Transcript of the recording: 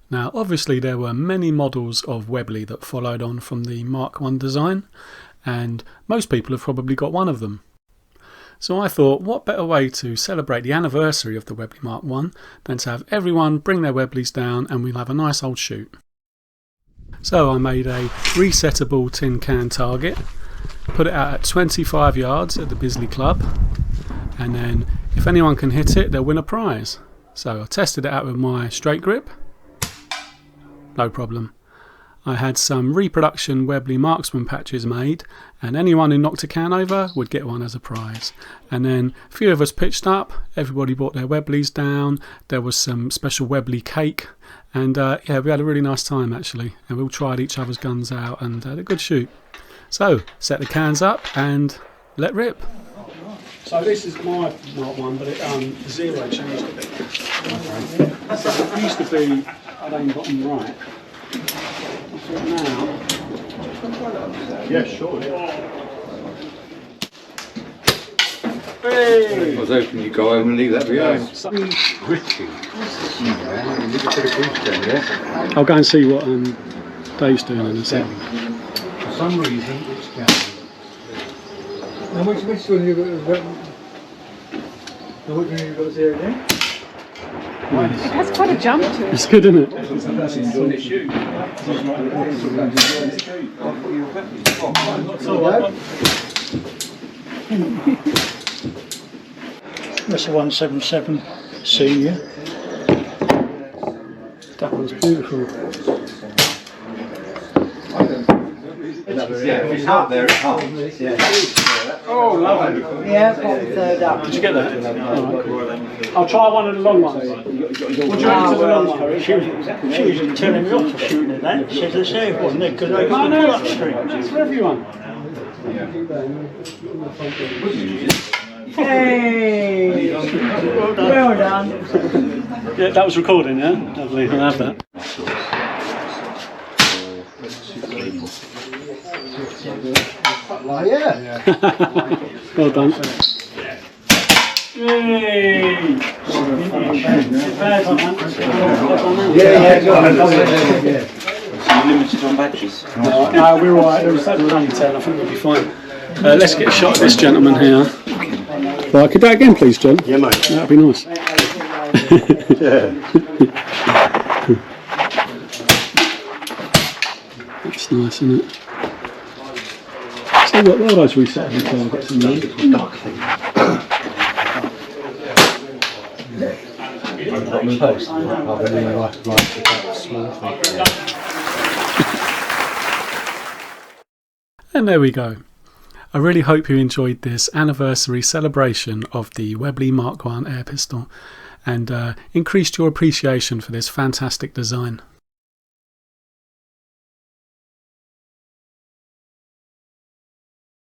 Now obviously there were many models of Webley that followed on from the Mark I design, and most people have probably got one of them. So I thought, what better way to celebrate the anniversary of the Webley Mark I than to have everyone bring their Webleys down and we'll have a nice old shoot. So I made a resettable tin can target, put it out at 25 yards at the Bisley Club, and then if anyone can hit it, they'll win a prize. So I tested it out with my straight grip. No problem. I had some reproduction Webley marksman patches made, and anyone who knocked a can over would get one as a prize. And then a few of us pitched up, everybody brought their Webleys down, there was some special Webley cake, and yeah, we had a really nice time actually, and we all tried each other's guns out and had a good shoot. So, set the cans up and let rip. So this is my Mark I, but it zero changed a bit. Okay. So it used to be at aim bottom right. Now, yeah, sure. Yeah. Hey. I was hoping you'd go home and leave that behind. Richie. Yeah. I'll go and see what Dave's doing in a second. For some reason, it's down. And which one have you got? Which one have you got zero again? It has quite a jump to it. It's good, isn't it? That's a 177 senior. That one's beautiful. Yeah, if it's hot there, it's hot. Oh, lovely. Yeah, got the third up. Did you get that? Right, cool. I'll try one of the long ones. What do you reckon to the long one? She was telling me off for shooting at that. She said the safe wasn't it? Because I got the pull-up string. It's for everyone. Hey! Well done. Yeah, that was recording, yeah? Lovely, I'll have that. Yeah. Well done. Yay! Yeah, limited on badges. No, we're alright, there was only 10, I think we'll be fine. Let's get a shot of this gentleman here. Right, could that again please, John? Yeah, mate. That'd be nice. That's nice, isn't it? So what are those resettable targets in there? And there we go. I really hope you enjoyed this anniversary celebration of the Webley Mark I air pistol and increased your appreciation for this fantastic design.